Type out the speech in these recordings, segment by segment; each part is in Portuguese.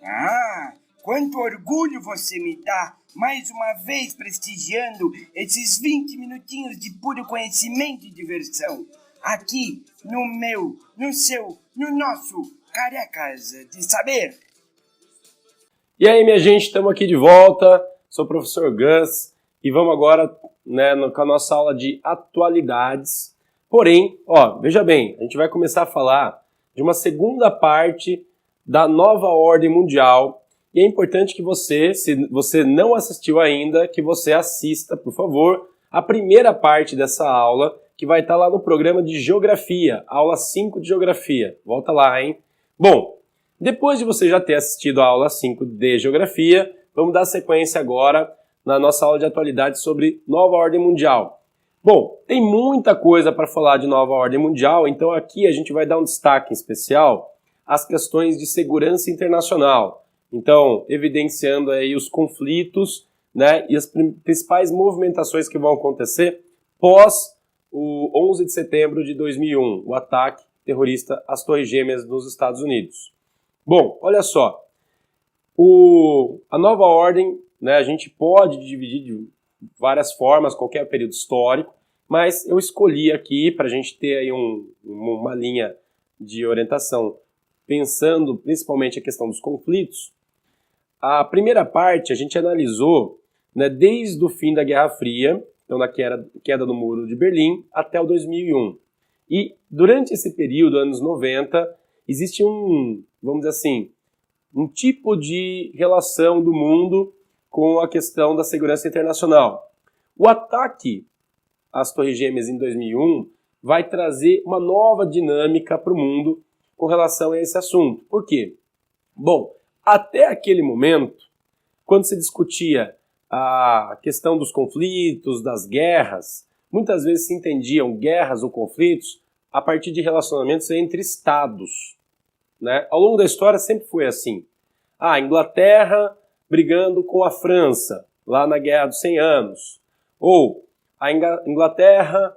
Ah, quanto orgulho você me dá, mais uma vez prestigiando esses 20 minutinhos de puro conhecimento e diversão. Aqui, no meu, no seu, no nosso Carecas de Saber. E aí, minha gente, estamos aqui de volta. Sou o professor Gus e vamos agora com a nossa aula de atualidades. Porém, veja bem, a gente vai começar a falar de uma segunda parte da nova ordem mundial. E é importante que você, se você não assistiu ainda, que você assista, por favor, a primeira parte dessa aula, que vai estar lá no programa de Geografia, aula 5 de Geografia. Volta lá, hein? Bom, depois de você já ter assistido a aula 5 de Geografia, vamos dar sequência agora na nossa aula de atualidades sobre nova ordem mundial. Bom, tem muita coisa para falar de nova ordem mundial, então aqui a gente vai dar um destaque especial às questões de segurança internacional. Então, evidenciando aí os conflitos, e as principais movimentações que vão acontecer pós o 11 de setembro de 2001, o ataque terrorista às Torres Gêmeas nos Estados Unidos. Bom, olha só, a nova ordem, a gente pode dividir de várias formas, qualquer período histórico, mas eu escolhi aqui para a gente ter aí uma linha de orientação, pensando principalmente a questão dos conflitos. A primeira parte a gente analisou desde o fim da Guerra Fria, então da queda do Muro de Berlim, até o 2001. E durante esse período, anos 90, existe vamos dizer assim, um tipo de relação do mundo com a questão da segurança internacional. O ataque às Torres Gêmeas em 2001 vai trazer uma nova dinâmica para o mundo com relação a esse assunto. Por quê? Bom, até aquele momento, quando se discutia a questão dos conflitos, das guerras, muitas vezes se entendiam guerras ou conflitos a partir de relacionamentos entre estados. Ao longo da história sempre foi assim. A Inglaterra brigando com a França, lá na Guerra dos 100 Anos. Ou a Inglaterra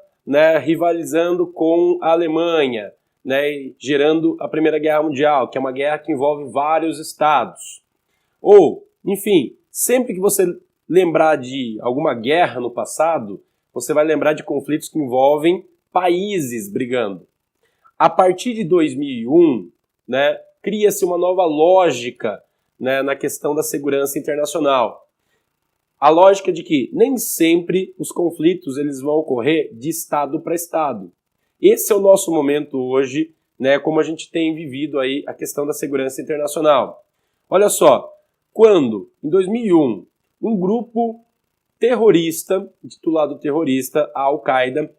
rivalizando com a Alemanha, gerando a Primeira Guerra Mundial, que é uma guerra que envolve vários estados. Ou, enfim, sempre que você lembrar de alguma guerra no passado, você vai lembrar de conflitos que envolvem países brigando. A partir de 2001, cria-se uma nova lógica na questão da segurança internacional. A lógica de que nem sempre os conflitos eles vão ocorrer de estado para estado. Esse é o nosso momento hoje, como a gente tem vivido aí a questão da segurança internacional. Olha só, quando, em 2001, um grupo terrorista, intitulado terrorista, a Al-Qaeda,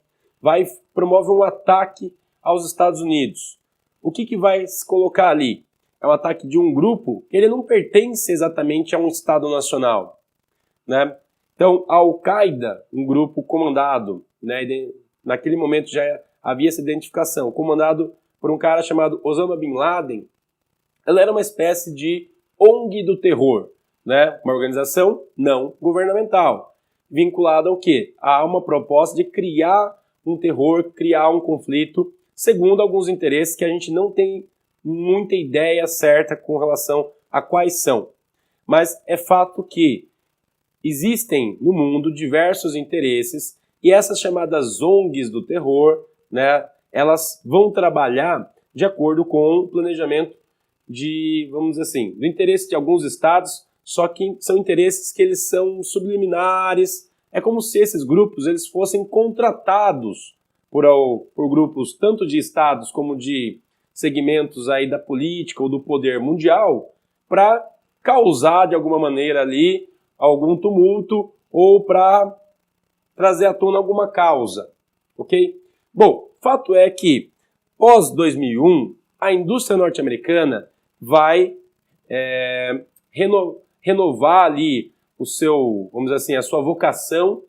promove um ataque aos Estados Unidos. O que vai se colocar ali? É um ataque de um grupo que ele não pertence exatamente a um Estado nacional. Então, a Al-Qaeda, um grupo comandado, naquele momento já havia essa identificação, comandado por um cara chamado Osama Bin Laden, ela era uma espécie de ONG do terror, uma organização não governamental, vinculada ao quê? A uma proposta de criar um terror, criar um conflito, segundo alguns interesses que a gente não tem muita ideia certa com relação a quais são. Mas é fato que existem no mundo diversos interesses e essas chamadas ONGs do terror, elas vão trabalhar de acordo com o planejamento vamos dizer assim, do interesse de alguns estados, só que são interesses que eles são subliminares. É como se esses grupos eles fossem contratados por grupos tanto de estados como de segmentos aí da política ou do poder mundial para causar de alguma maneira ali algum tumulto ou para trazer à tona alguma causa, ok? Bom, fato é que pós 2001 a indústria norte-americana vai renovar ali vamos dizer assim, a sua vocação,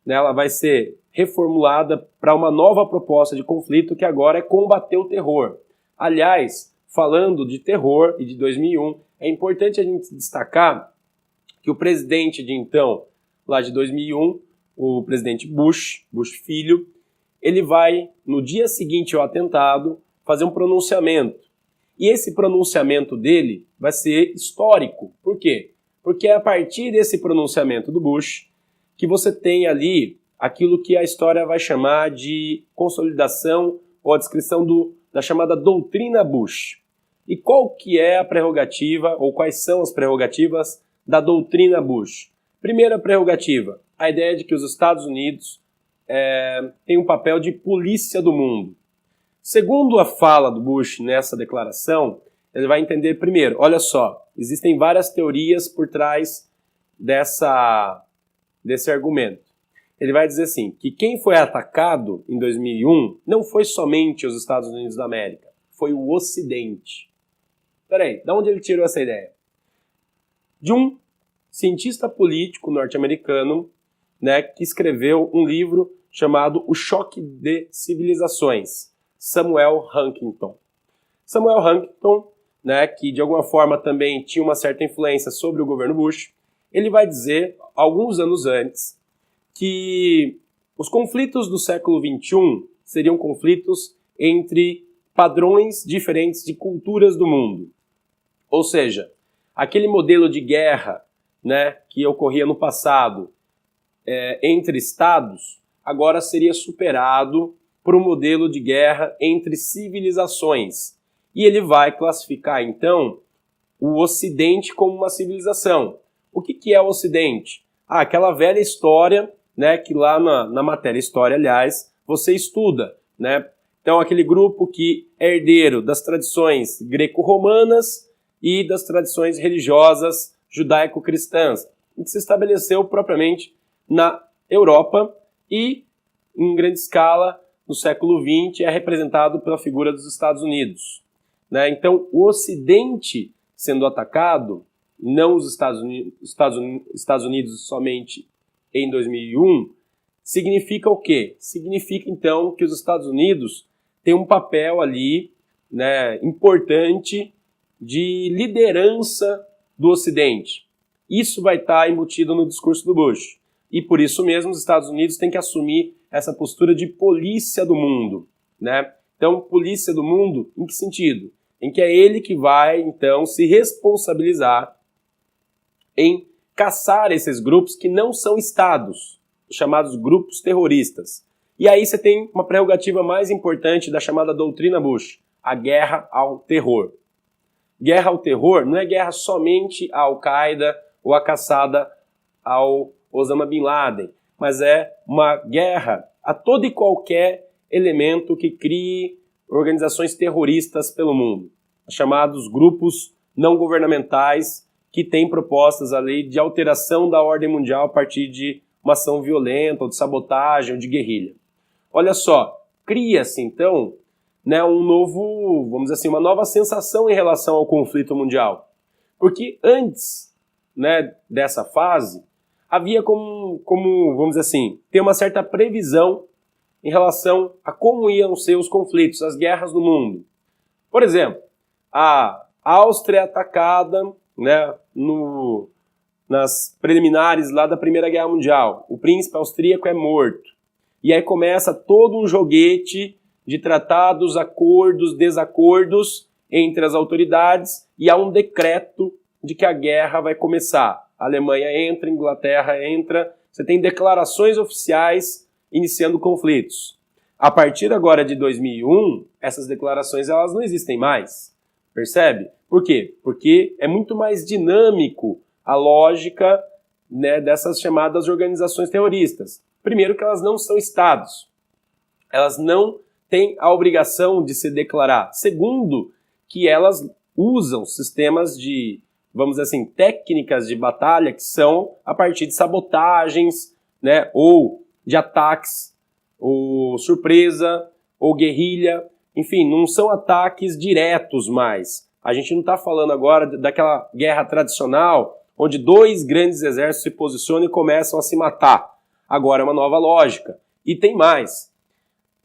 ela vai ser reformulada para uma nova proposta de conflito que agora é combater o terror. Aliás, falando de terror e de 2001, é importante a gente destacar que o presidente de então, lá de 2001, o presidente Bush filho, ele vai, no dia seguinte ao atentado, fazer um pronunciamento. E esse pronunciamento dele vai ser histórico. Por quê? Porque é a partir desse pronunciamento do Bush que você tem ali aquilo que a história vai chamar de consolidação ou a descrição da chamada doutrina Bush. E qual que é a prerrogativa, ou quais são as prerrogativas da doutrina Bush? Primeira prerrogativa, a ideia de que os Estados Unidos têm um papel de polícia do mundo. Segundo a fala do Bush nessa declaração, ele vai entender primeiro, olha só, existem várias teorias por trás desse argumento. Ele vai dizer assim, que quem foi atacado em 2001 não foi somente os Estados Unidos da América, foi o Ocidente. Peraí, de onde ele tirou essa ideia? De um cientista político norte-americano, né, que escreveu um livro chamado O Choque de Civilizações, Samuel Huntington. Samuel Huntington, né, que de alguma forma também tinha uma certa influência sobre o governo Bush, ele vai dizer, alguns anos antes, que os conflitos do século XXI seriam conflitos entre padrões diferentes de culturas do mundo. Ou seja, aquele modelo de guerra, né, que ocorria no passado entre estados, agora seria superado por um modelo de guerra entre civilizações. E ele vai classificar, então, o Ocidente como uma civilização. O que é o Ocidente? Aquela velha história, né, que lá na matéria História, aliás, você estuda, né? Então, aquele grupo que é herdeiro das tradições greco-romanas e das tradições religiosas judaico-cristãs, que se estabeleceu propriamente na Europa e, em grande escala, no século XX, é representado pela figura dos Estados Unidos, né? Então, o Ocidente sendo atacado, não os Estados Unidos somente em 2001, significa o quê? Significa, então, que os Estados Unidos têm um papel ali, né, importante de liderança do Ocidente. Isso vai estar embutido no discurso do Bush. E por isso mesmo os Estados Unidos têm que assumir essa postura de polícia do mundo, né? Então, polícia do mundo, em que sentido? Em que é ele que vai, então, se responsabilizar em caçar esses grupos que não são estados, os chamados grupos terroristas. E aí você tem uma prerrogativa mais importante da chamada doutrina Bush, a guerra ao terror. Guerra ao terror não é guerra somente à Al-Qaeda ou a caçada ao Osama Bin Laden, mas é uma guerra a todo e qualquer elemento que crie organizações terroristas pelo mundo, chamados grupos não governamentais que têm propostas ali de alteração da ordem mundial a partir de uma ação violenta, ou de sabotagem, ou de guerrilha. Olha só, cria-se então, né, um novo, vamos dizer assim, uma nova sensação em relação ao conflito mundial. Porque antes, né, dessa fase, havia como, vamos dizer assim, ter uma certa previsão em relação a como iam ser os conflitos, as guerras no mundo. Por exemplo, a Áustria é atacada, né, nas preliminares lá da Primeira Guerra Mundial. O príncipe austríaco é morto. E aí começa todo um joguete de tratados, acordos, desacordos entre as autoridades e há um decreto de que a guerra vai começar. A Alemanha entra, a Inglaterra entra, você tem declarações oficiais iniciando conflitos. A partir agora de 2001, essas declarações elas não existem mais. Percebe? Por quê? Porque é muito mais dinâmico a lógica, né, dessas chamadas organizações terroristas. Primeiro que elas não são estados. Elas não têm a obrigação de se declarar. Segundo, que elas usam sistemas de, vamos dizer assim, técnicas de batalha que são a partir de sabotagens, né, ou de ataques, ou surpresa, ou guerrilha. Enfim, não são ataques diretos mais. A gente não está falando agora daquela guerra tradicional, onde dois grandes exércitos se posicionam e começam a se matar. Agora é uma nova lógica. E tem mais.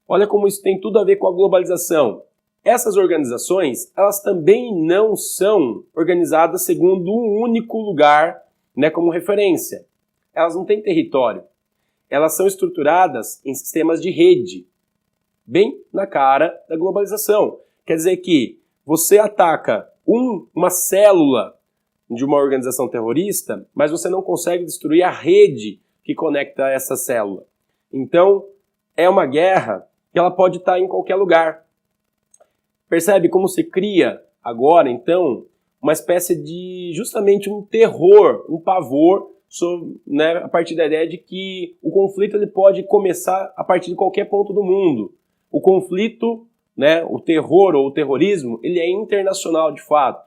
Olha como isso tem tudo a ver com a globalização. Essas organizações, elas também não são organizadas segundo um único lugar, né, como referência. Elas não têm território. Elas são estruturadas em sistemas de rede, bem na cara da globalização. Quer dizer que você ataca uma célula de uma organização terrorista, mas você não consegue destruir a rede que conecta essa célula. Então, é uma guerra que ela pode estar em qualquer lugar. Percebe como se cria agora, então, uma espécie de, justamente, um terror, um pavor, né, a partir da ideia de que o conflito ele pode começar a partir de qualquer ponto do mundo. O conflito, né, o terror ou o terrorismo, ele é internacional de fato.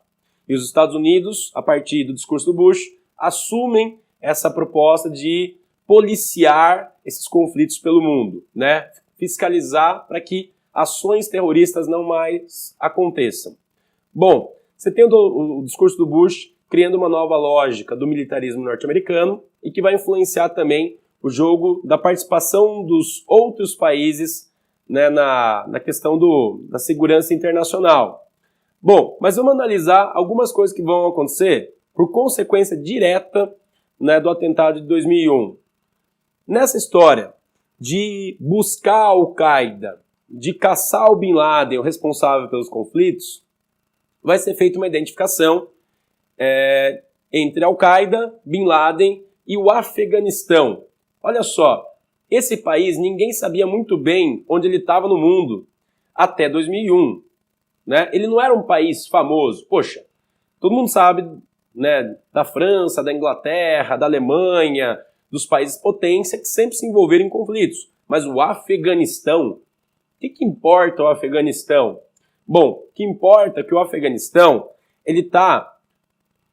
E os Estados Unidos, a partir do discurso do Bush, assumem essa proposta de policiar esses conflitos pelo mundo, né? Fiscalizar para que ações terroristas não mais aconteçam. Bom, você tem o discurso do Bush criando uma nova lógica do militarismo norte-americano e que vai influenciar também o jogo da participação dos outros países, né, na questão da segurança internacional. Bom, mas vamos analisar algumas coisas que vão acontecer por consequência direta, né, do atentado de 2001. Nessa história de buscar a Al-Qaeda, de caçar o Bin Laden, o responsável pelos conflitos, vai ser feita uma identificação entre Al-Qaeda, Bin Laden e o Afeganistão. Olha só, esse país ninguém sabia muito bem onde ele estava no mundo até 2001. Né? Ele não era um país famoso. Poxa, todo mundo sabe, né, da França, da Inglaterra, da Alemanha, dos países potência que sempre se envolveram em conflitos. Mas o Afeganistão, o que importa o Afeganistão? Bom, o que importa é que o Afeganistão ele está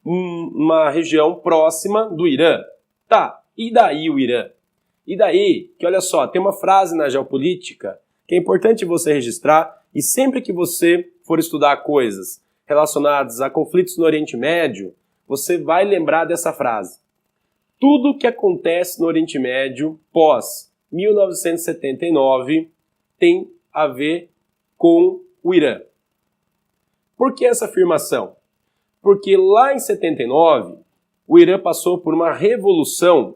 em uma região próxima do Irã. Tá, e daí o Irã? E daí que, olha só, tem uma frase na geopolítica que é importante você registrar e sempre que você for estudar coisas relacionadas a conflitos no Oriente Médio, você vai lembrar dessa frase. Tudo que acontece no Oriente Médio pós 1979 tem a ver com o Irã. Por que essa afirmação? Porque lá em 79, o Irã passou por uma revolução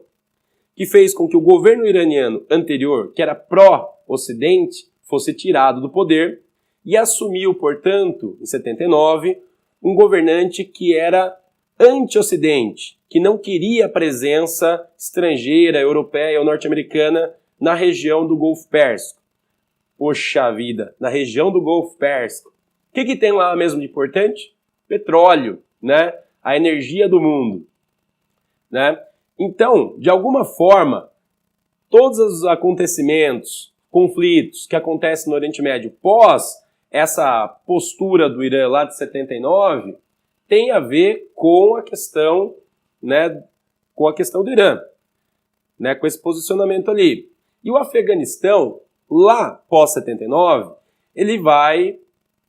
que fez com que o governo iraniano anterior, que era pró-Ocidente, fosse tirado do poder e assumiu, portanto, em 79, um governante que era anti-Ocidente, que não queria a presença estrangeira, europeia ou norte-americana na região do Golfo Pérsico. Poxa vida, na região do Golfo Pérsico. O que tem lá mesmo de importante? Petróleo, né? A energia do mundo, né? Então, de alguma forma, todos os acontecimentos, conflitos que acontecem no Oriente Médio pós essa postura do Irã lá de 79 tem a ver com a questão, né, com a questão do Irã, né, com esse posicionamento ali. E o Afeganistão, lá pós 79, ele vai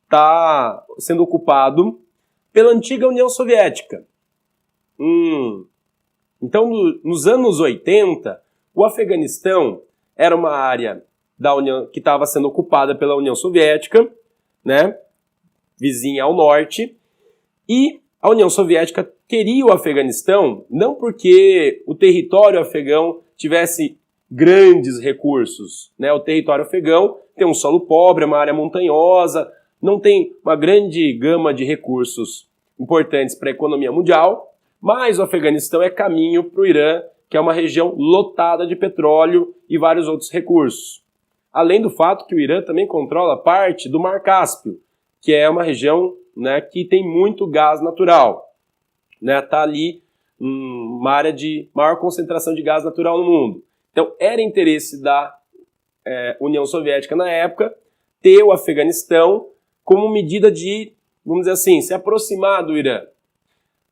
estar sendo ocupado pela antiga União Soviética. Então, nos anos 80, o Afeganistão era uma área da União que estava sendo ocupada pela União Soviética, né, vizinha ao norte, e a União Soviética queria o Afeganistão não porque o território afegão tivesse grandes recursos, né? O território afegão tem um solo pobre, é uma área montanhosa, não tem uma grande gama de recursos importantes para a economia mundial, mas o Afeganistão é caminho para o Irã, que é uma região lotada de petróleo e vários outros recursos. Além do fato que o Irã também controla parte do Mar Cáspio, que é uma região, né, que tem muito gás natural. Está ali uma área de maior concentração de gás natural no mundo. Então, era interesse da União Soviética na época ter o Afeganistão como medida de, vamos dizer assim, se aproximar do Irã.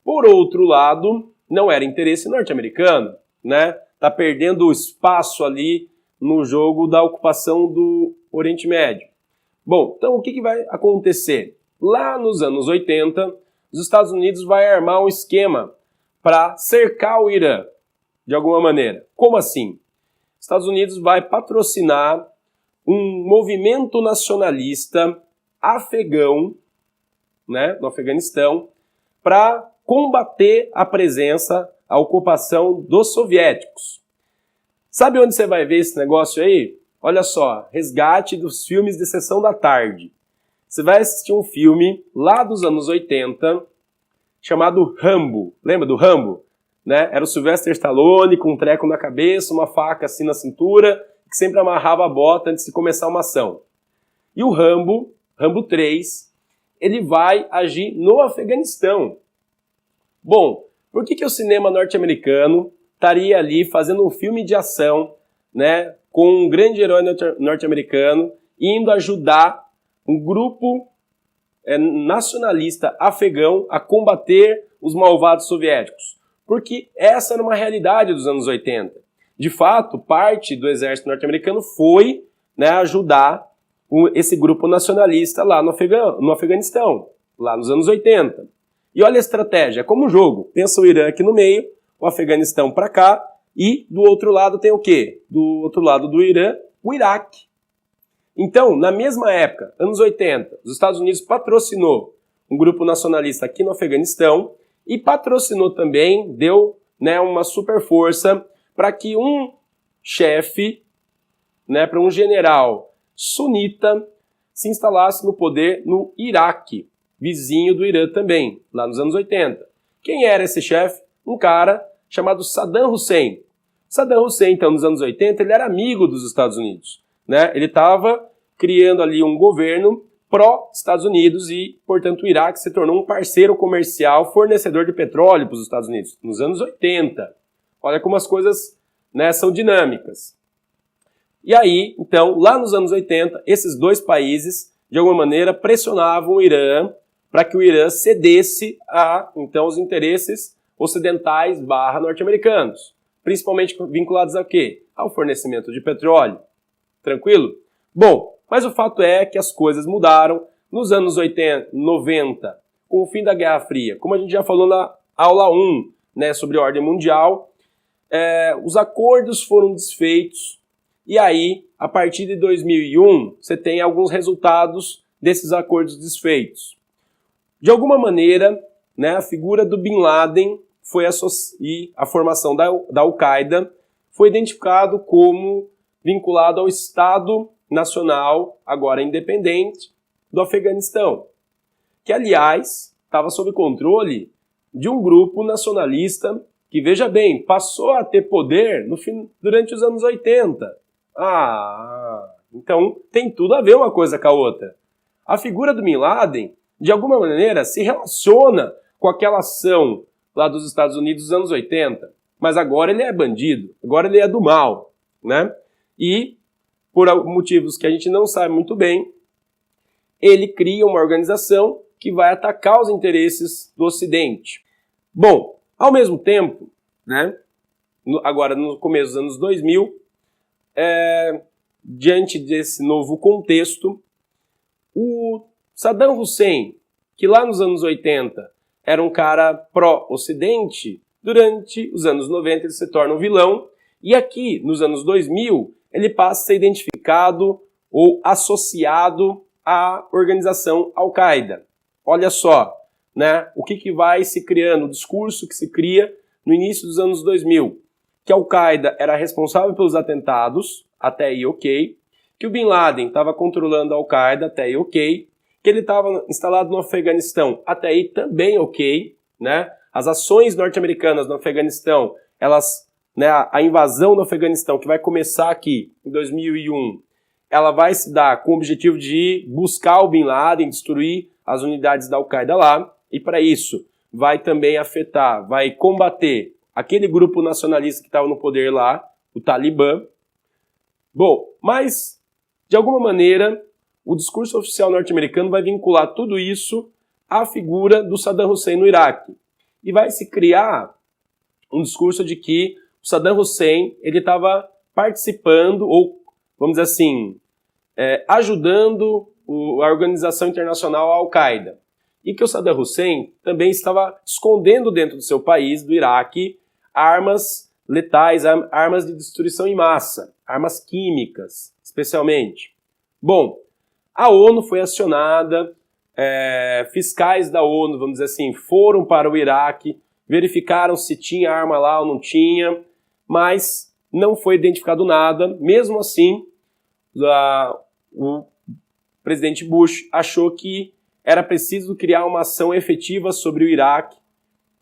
Por outro lado, não era interesse norte-americano, né? Tá perdendo espaço ali no jogo da ocupação do Oriente Médio. Bom, então o que vai acontecer? Lá nos anos 80, os Estados Unidos vai armar um esquema para cercar o Irã, de alguma maneira. Como assim? Os Estados Unidos vai patrocinar um movimento nacionalista afegão, né, no Afeganistão, para combater a presença, a ocupação dos soviéticos. Sabe onde você vai ver esse negócio aí? Olha só, resgate dos filmes de sessão da tarde. você vai assistir um filme lá dos anos 80 chamado Rambo. Lembra do Rambo? Né? Era o Sylvester Stallone com um treco na cabeça, uma faca assim na cintura, que sempre amarrava a bota antes de começar uma ação. E o Rambo 3, ele vai agir no Afeganistão. Bom, por que o cinema norte-americano estaria ali fazendo um filme de ação, né, com um grande herói norte-americano indo ajudar um grupo nacionalista afegão a combater os malvados soviéticos? Porque essa era uma realidade dos anos 80. De fato, parte do exército norte-americano foi, né, ajudar esse grupo nacionalista lá no Afeganistão, lá nos anos 80. E olha a estratégia, é como um jogo. Pensa o Irã aqui no meio, o Afeganistão para cá, e do outro lado tem o quê? Do outro lado do Irã, o Iraque. Então, na mesma época, anos 80, os Estados Unidos patrocinou um grupo nacionalista aqui no Afeganistão e patrocinou também, deu, né, uma super força para que um chefe, né, para um general sunita se instalasse no poder no Iraque, vizinho do Irã também, lá nos anos 80. Quem era esse chefe? Um cara chamado Saddam Hussein. Saddam Hussein, então, nos anos 80, ele era amigo dos Estados Unidos, né? Ele estava criando ali um governo pró-Estados Unidos e, portanto, o Iraque se tornou um parceiro comercial, fornecedor de petróleo para os Estados Unidos, nos anos 80. Olha como as coisas, né, são dinâmicas. E aí, então, lá nos anos 80, esses dois países, de alguma maneira, pressionavam o Irã para que o Irã cedesse a, então, os interesses ocidentais / norte-americanos, principalmente vinculados a quê? Ao fornecimento de petróleo. Tranquilo? Bom, mas o fato é que as coisas mudaram nos anos 80, 90, com o fim da Guerra Fria. Como a gente já falou na aula 1, né, sobre a ordem mundial, os acordos foram desfeitos e aí, a partir de 2001, você tem alguns resultados desses acordos desfeitos. De alguma maneira, né, a figura do Bin Laden e a formação da Al-Qaeda foi identificado como vinculado ao Estado Nacional, agora independente, do Afeganistão, que, aliás, estava sob controle de um grupo nacionalista que, veja bem, passou a ter poder durante os anos 80. Então tem tudo a ver uma coisa com a outra. A figura do Bin Laden, de alguma maneira, se relaciona com aquela ação lá dos Estados Unidos dos anos 80, mas agora ele é bandido, agora ele é do mal, né? E, por motivos que a gente não sabe muito bem, ele cria uma organização que vai atacar os interesses do Ocidente. Bom, ao mesmo tempo, né, agora no começo dos anos 2000, diante desse novo contexto, o Saddam Hussein, que lá nos anos 80 era um cara pró-Ocidente, durante os anos 90 ele se torna um vilão, e aqui nos anos 2000 ele passa a ser identificado ou associado à organização Al-Qaeda. Olha só, né, o que vai se criando, o discurso que se cria no início dos anos 2000, que a Al-Qaeda era responsável pelos atentados, até aí ok, que o Bin Laden estava controlando a Al-Qaeda, até aí ok, que ele estava instalado no Afeganistão, até aí também ok, né? As ações norte-americanas no Afeganistão, né, a invasão no Afeganistão, que vai começar aqui em 2001, ela vai se dar com o objetivo de buscar o Bin Laden, destruir as unidades da Al-Qaeda lá, e para isso vai também afetar, vai combater aquele grupo nacionalista que estava no poder lá, o Talibã. Bom, mas, de alguma maneira, o discurso oficial norte-americano vai vincular tudo isso à figura do Saddam Hussein no Iraque. E vai se criar um discurso de que o Saddam Hussein ele estava participando, ou, vamos dizer assim, ajudando a organização internacional Al-Qaeda. E que o Saddam Hussein também estava escondendo dentro do seu país, do Iraque, armas letais, armas de destruição em massa, armas químicas, especialmente. Bom, a ONU foi acionada, fiscais da ONU, vamos dizer assim, foram para o Iraque, verificaram se tinha arma lá ou não tinha, mas não foi identificado nada. Mesmo assim, o presidente Bush achou que era preciso criar uma ação efetiva sobre o Iraque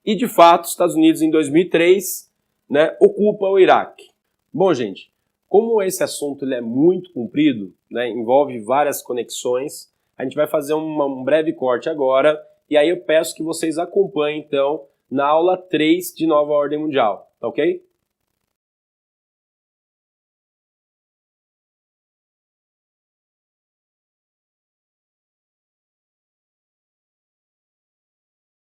e, de fato, os Estados Unidos, em 2003, né, ocupa o Iraque. Bom, gente, como esse assunto ele é muito comprido, né, envolve várias conexões, a gente vai fazer um breve corte agora, e aí eu peço que vocês acompanhem, então, na aula 3 de Nova Ordem Mundial, tá ok?